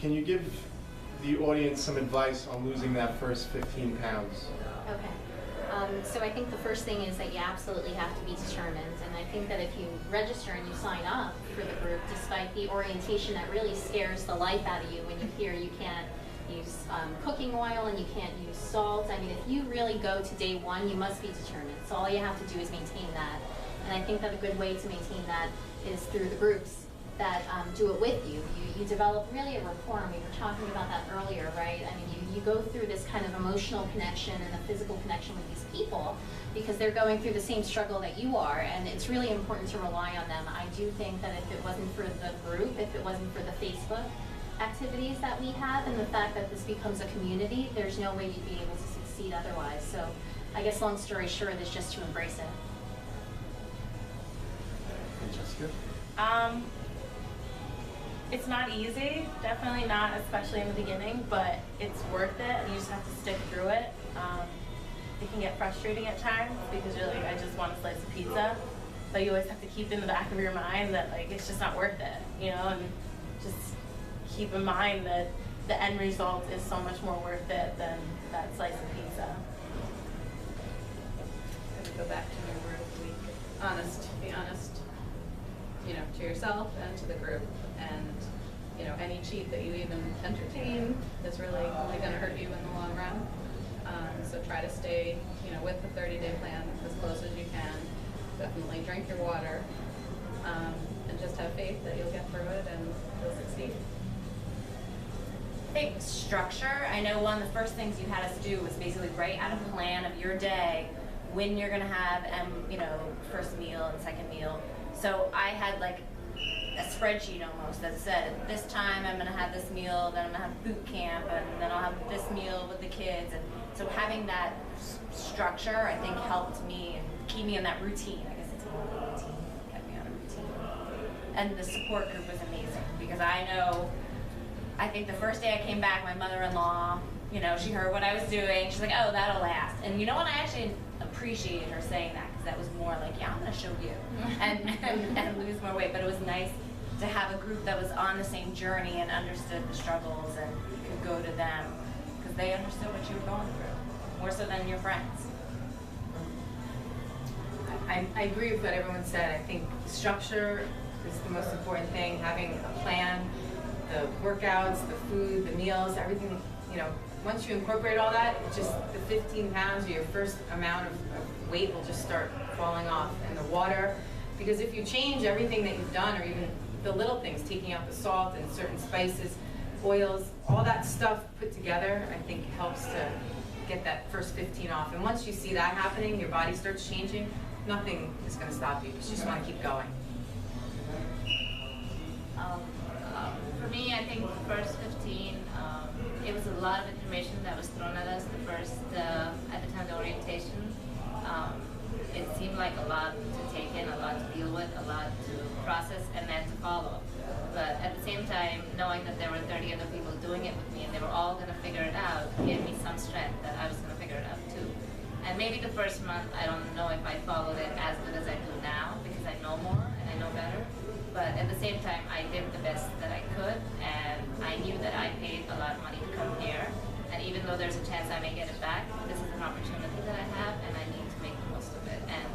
can you give the audience some advice on losing that first 15 pounds? Okay. So I think the first thing is that you absolutely have to be determined, and I think that if you register and you sign up for the group, despite the orientation that really scares the life out of you when you hear you can't use cooking oil and you can't use salt, I mean, if you really go to day one, you must be determined. So all you have to do is maintain that, and I think that a good way to maintain that is through the groups that do it with you. You develop really a rapport, and we were talking about that earlier, right? I mean, you go through this kind of emotional connection and a physical connection with these people because they're going through the same struggle that you are, and it's really important to rely on them. I do think that if it wasn't for the group, if it wasn't for the Facebook activities that we have and the fact that this becomes a community, there's no way you'd be able to succeed otherwise. So I guess long story short is just to embrace it. Jessica? It's not easy, definitely not, especially in the beginning, but it's worth it, and you just have to stick through it. It can get frustrating at times because you're like, I just want a slice of pizza, but you always have to keep in the back of your mind that like it's just not worth it, you know, and just keep in mind that the end result is so much more worth it than that slice of pizza. I would go back to your group week. Be honest, you know, to yourself and to the group. And, you know, any cheat that you even entertain is really only going to hurt you in the long run. So try to stay, you know, with the 30-day plan as close as you can. Definitely drink your water, and just have faith that you'll get through it and you'll succeed. I think structure. I know one of the first things you had us do was basically write out a plan of your day, when you're gonna have, you know, first meal and second meal. So I had like a spreadsheet almost that said, at this time I'm gonna have this meal, then I'm gonna have boot camp, and then I'll have this meal with the kids. And so having that structure, I think, helped me and keep me in that routine. I guess it's more of a routine, kept me on a routine. And the support group was amazing because I think the first day I came back, my mother-in-law, you know, she heard what I was doing. She's like, oh, that'll last. And you know what? I actually appreciated her saying that because that was more like, yeah, I'm going to show you and lose more weight. But it was nice to have a group that was on the same journey and understood the struggles and you could go to them because they understood what you were going through, more so than your friends. I agree with what everyone said. I think structure is the most important thing, having a plan, the workouts, the food, the meals, everything, you know, once you incorporate all that, it just the 15 pounds or your first amount of weight will just start falling off. And the water, because if you change everything that you've done, or even the little things, taking out the salt and certain spices, oils, all that stuff put together, I think helps to get that first 15 off. And once you see that happening, your body starts changing, nothing is going to stop you. You just want to keep going. For me, I think the first 15, it was a lot of information that was thrown at us at the time of the orientation. It seemed like a lot to take in, a lot to deal with, a lot to process, and then to follow. But at the same time, knowing that there were 30 other people doing it with me and they were all going to figure it out gave me some strength that I was going to figure it out too. And maybe the first month, I don't know if I followed it as good as I do now because I know more and I know better. But at the same time, I did the best that I could, and I knew that I paid a lot of money to come here. And even though there's a chance I may get it back, this is an opportunity that I have, and I need to make the most of it. And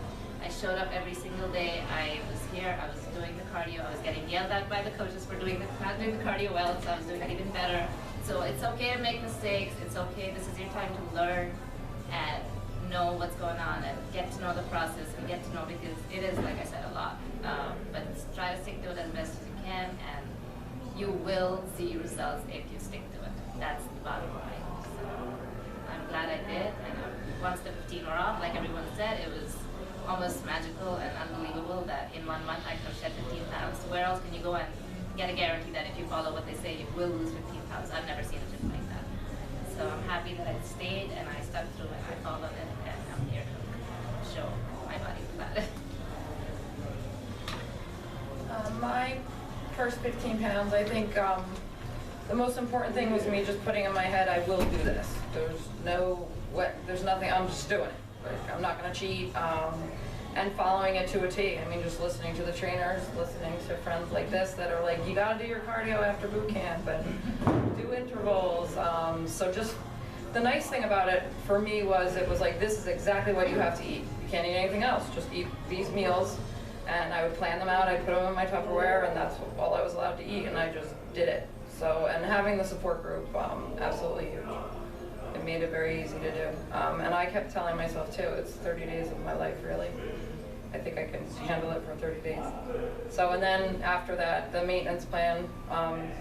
I showed up every single day. I was here, I was doing the cardio, I was getting yelled at by the coaches for not doing the cardio well, so I was doing it even better. So it's okay to make mistakes, it's okay, this is your time to learn and know what's going on and get to know the process and get to know, because it is, like I said, a lot. But try to stick to it as best as you can, and you will see results if you stick to it. That's the bottom line. So I'm glad I did, and once the 15 were off, like everyone said, it was almost magical and unbelievable that in 1 month I could have shed 15 pounds. Where else can you go and get a guarantee that if you follow what they say, you will lose 15 pounds? I've never seen a gym like that. So I'm happy that I stayed and I stuck through it. I followed it, and I'm here to show my body about it. My first 15 pounds, I think the most important thing was me just putting in my head, I will do this. There's nothing, I'm just doing it. Like, I'm not gonna cheat. and following it to a T. I mean, just listening to the trainers, listening to friends like this that are like, you gotta do your cardio after boot camp and do intervals. So just, the nice thing about it for me was, it was like, this is exactly what you have to eat. You can't eat anything else, just eat these meals. And I would plan them out, I'd put them in my Tupperware, and that's all I was allowed to eat, and I just did it. So, and having the support group, absolutely huge. It made it very easy to do. And I kept telling myself too, it's 30 days of my life, really. I think I can handle it for 30 days. So, and then after that, the maintenance plan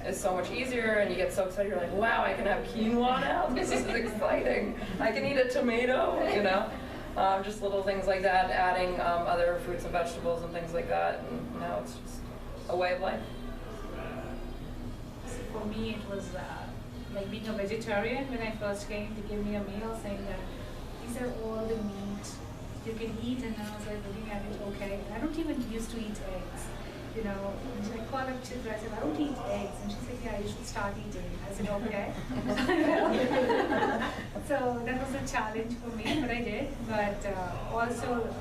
is so much easier, and you get so excited, you're like, wow, I can have quinoa now, this is exciting. I can eat a tomato, you know? Just little things like that, adding other fruits and vegetables and things like that, and now it's just a way of life. For me, it was like being a vegetarian. When I first came, they gave me a meal saying that these are all the meat you can eat, and I was like looking at it, okay. I don't even used to eat eggs, you know. And I called up Chitra, I said, I don't eat eggs, and she said, yeah, you should start eating. I said, okay. So that was a challenge for me, but I did. But also,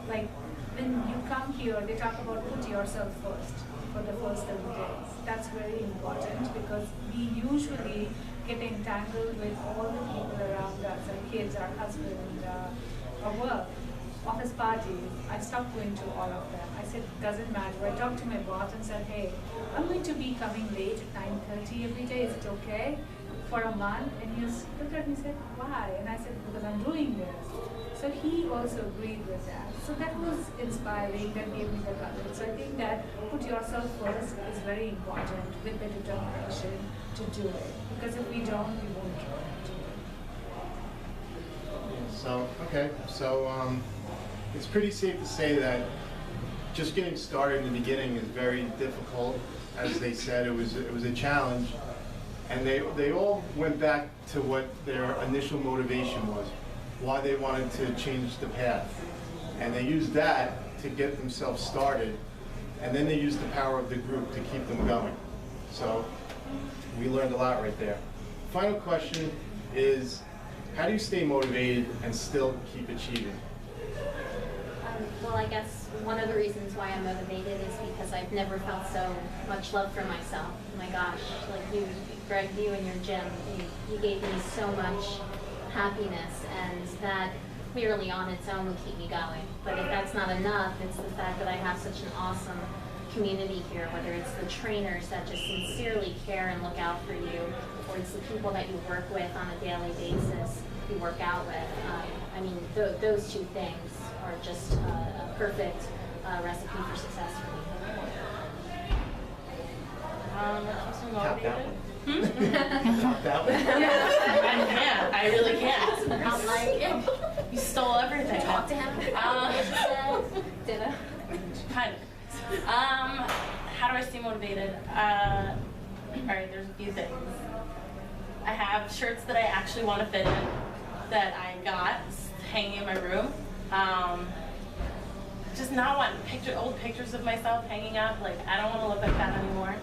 like when you come here, they talk about put yourself first for the first 30 days. That's very important, because we usually get entangled with all the people around us, our kids, our husband, our work, office parties. I stopped going to all of them. I said, it doesn't matter. I talked to my boss and said, hey, I'm going to be coming late at 9:30 every day. Is it okay? For a month. And he just looked at me and said, why? And I said, because I'm doing this. So he also agreed with that. So that was inspiring, that gave me the courage. So I think that put yourself first is very important, with the determination to do it. Because if we don't, we won't do it. So, okay, so it's pretty safe to say that just getting started in the beginning is very difficult. As they said, it was a challenge, and they all went back to what their initial motivation was, why they wanted to change the path, and they used that to get themselves started, and then they used the power of the group to keep them going. So we learned a lot right there. Final question is, how do you stay motivated and still keep achieving? Well, I guess one of the reasons why I'm motivated is because I've never felt so much love for myself. Oh my gosh, like you, Greg, you and your gym, you gave me so much happiness, and that clearly on its own will keep me going. But if that's not enough, it's the fact that I have such an awesome community here, whether it's the trainers that just sincerely care and look out for you, or it's the people that you work with on a daily basis, you work out with. I mean, those two things are just a perfect recipe for success for me. What's Tap that motivated? one. Tap that one. I can't. I really can't. I'm like, You stole everything. talk to him. Ditto. Kind of. How do I stay motivated? All right, there's a few things. I have shirts that I actually want to fit in that I got hanging in my room. Just not want old pictures of myself hanging up. Like, I don't want to look like that anymore.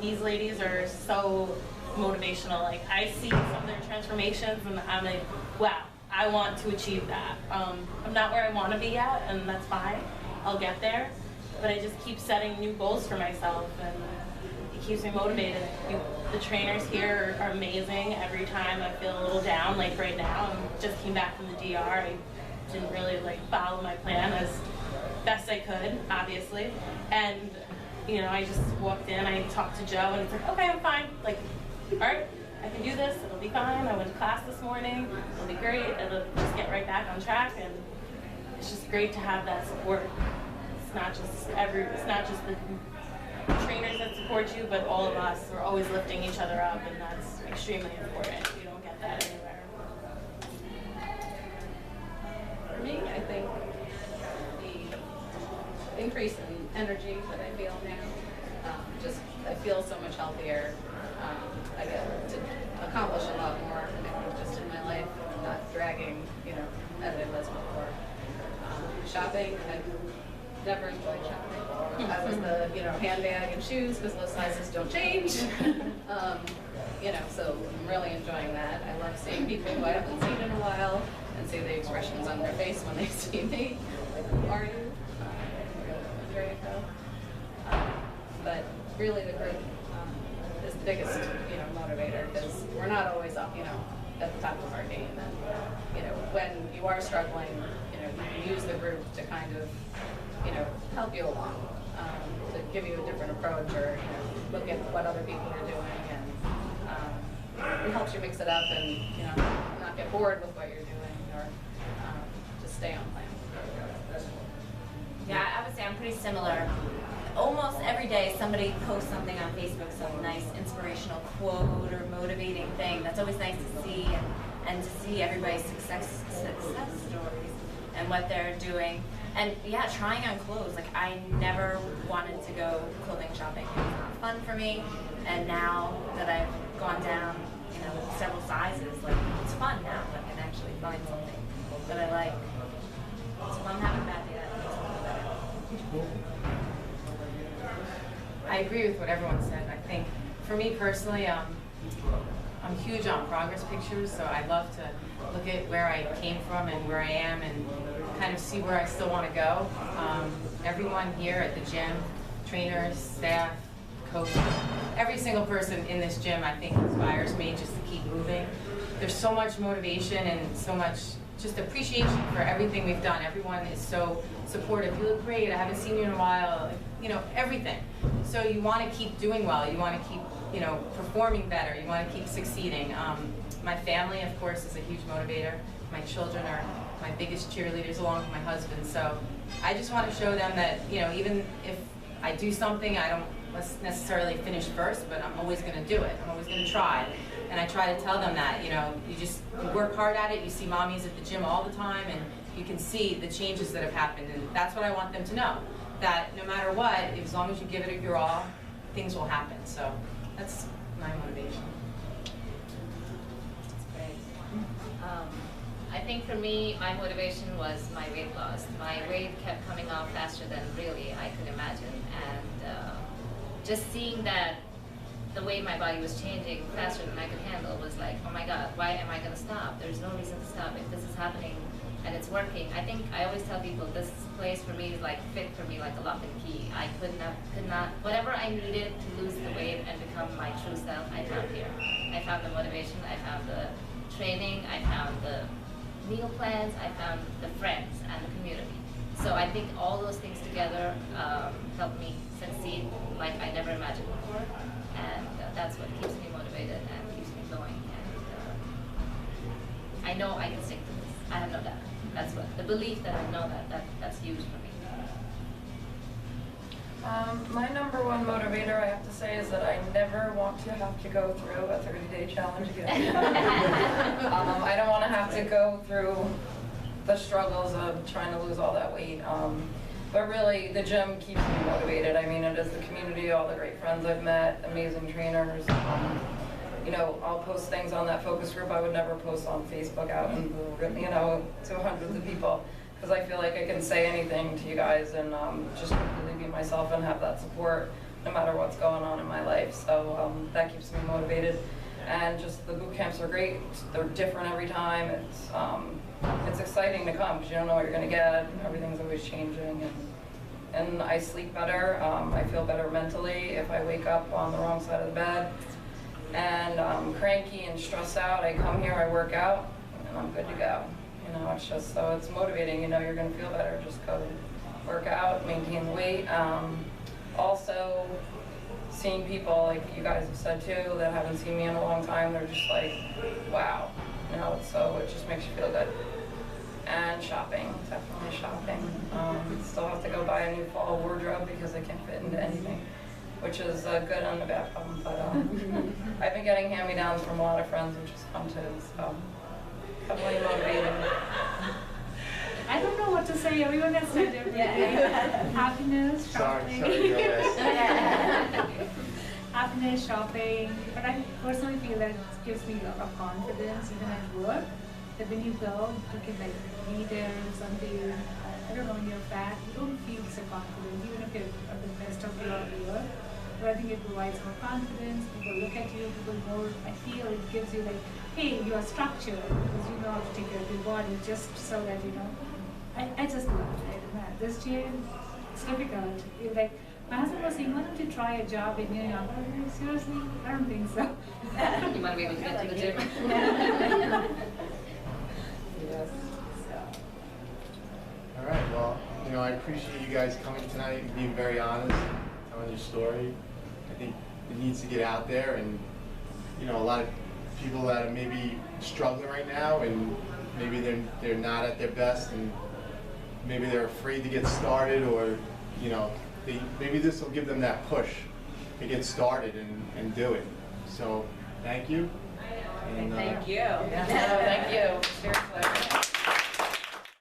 These ladies are so motivational. Like, I see some of their transformations and I'm like, wow, I want to achieve that. I'm not where I want to be yet, and that's fine. I'll get there. But I just keep setting new goals for myself, and it keeps me motivated. The trainers here are amazing. Every time I feel a little down, like right now, I just came back from the DR. I didn't really follow my plan as best I could, obviously. And you know, I just walked in, I talked to Joe, and it's like, okay, I'm fine. Like, all right, I can do this, it'll be fine. I went to class this morning, it'll be great, it'll just get right back on track, and it's just great to have that support. It's not just the trainers that support you, but all of us. We're always lifting each other up, and that's extremely important. You don't get that anywhere. For me, I think the increase in energy that I feel now, I feel so much healthier. I get to accomplish a lot more, I think, just in my life. I'm not dragging, as I was before. Shopping, I've never enjoyed shopping. I was the, handbag and shoes, because those sizes don't change. So I'm really enjoying that. I love seeing people who I haven't seen in a while, and see the expressions on their face when they see me. Like, who are you? Andrea Co. But really, the group is the biggest, motivator, because we're not always up, at the top of our game. And when you are struggling, you can use the group to kind of, help you along, to give you a different approach, or look at what other people are doing, and it helps you mix it up and not get bored with what you're doing, or just stay on plan. Yeah, I would say I'm pretty similar. Almost every day somebody posts something on Facebook, some nice inspirational quote or motivating thing. That's always nice to see, and to see everybody's success stories and what they're doing. And yeah, trying on clothes. Like, I never wanted to go clothing shopping. It was not fun for me. And now that I've gone down, several sizes, like, it's fun now. I can actually find something that I like. So if I'm having a bad day, that makes me feel better. I agree with what everyone said. I think for me personally, I'm huge on progress pictures, so I love to look at where I came from and where I am, and kind of see where I still want to go. Everyone here at the gym, trainers, staff, coach, every single person in this gym, I think, inspires me just to keep moving. There's so much motivation and so much just appreciation for everything we've done. Everyone is so supportive. You look great. I haven't seen you in a while. Everything. So you want to keep doing well. You want to keep, performing better. You want to keep succeeding. My family, of course, is a huge motivator. My children are my biggest cheerleaders, along with my husband. So I just want to show them that, even if I do something, I don't necessarily finish first, but I'm always going to do it. I'm always going to try. And I try to tell them that, you work hard at it. You see mommies at the gym all the time, and you can see the changes that have happened. And that's what I want them to know, that no matter what, as long as you give it your all, things will happen. So that's my motivation. That's great. I think for me, my motivation was my weight loss. My weight kept coming off faster than really I could imagine. And just seeing that the way my body was changing faster than I could handle was like, oh my God, why am I going to stop? There's no reason to stop if this is happening and it's working. I think I always tell people this place for me is like fit for me like a lock and key. I could not, whatever I needed to lose the weight and become my true self, I found here. I found the motivation, I found the training, I found the meal plans, I found the friends and the community. So I think all those things together helped me succeed like I never imagined before. And that's what keeps me motivated and keeps me going. And I know I can stick to this. I have no doubt. That's what the belief that I know that's huge for me. My number one motivator, I have to say, is that I never want to have to go through a 30-day challenge again. I don't want to have to go through the struggles of trying to lose all that weight. But really, the gym keeps me motivated. I mean, it is the community, all the great friends I've met, amazing trainers. I'll post things on that focus group I would never post on Facebook out and, to hundreds of people, because I feel like I can say anything to you guys and just completely be myself and have that support no matter what's going on in my life. So that keeps me motivated. And just the boot camps are great. They're different every time. It's exciting to come because you don't know what you're going to get. Everything's always changing. And I sleep better. I feel better mentally if I wake up on the wrong side of the bed. And I'm cranky and stressed out. I come here, I work out, and I'm good to go. It's just, so it's motivating. You're going to feel better. Just go work out, maintain the weight. Also, seeing people like you guys have said too that haven't seen me in a long time, they're just like, wow. So it just makes you feel good. And shopping, definitely shopping. Still have to go buy a new fall wardrobe because I can't fit into anything, which is a good and a bad problem. But I've been getting hand-me-downs from a lot of friends, which is fun too. So definitely motivated. I don't know what to say. Everyone has said everything. Happiness, shopping. Sorry, go ahead. Happiness, shopping. But I personally feel that it gives me a lot of confidence even at work. That when you go, you can like be there or something. I don't know, when you're fat, you don't feel so confident. Even if you're at the best of your work, but I think it provides more confidence. People look at you, people more, I feel it gives you like, hey, you are structured because you know how to take care of your body just so that, you know, I just love it. Man, this gym, it's difficult. You're like, my husband was saying, why don't you try a job in New York? I was like, seriously? I don't think so. You want to be able to get to the gym. Yes. All right, well, you know, I appreciate you guys coming tonight and being very honest, telling your story. I think it needs to get out there, and, you know, a lot of people that are maybe struggling right now, and maybe they're not at their best, and maybe they're afraid to get started, or, you know, maybe this will give them that push to get started and do it. So, thank you. And, Thank you. Yeah, no, thank you. Seriously.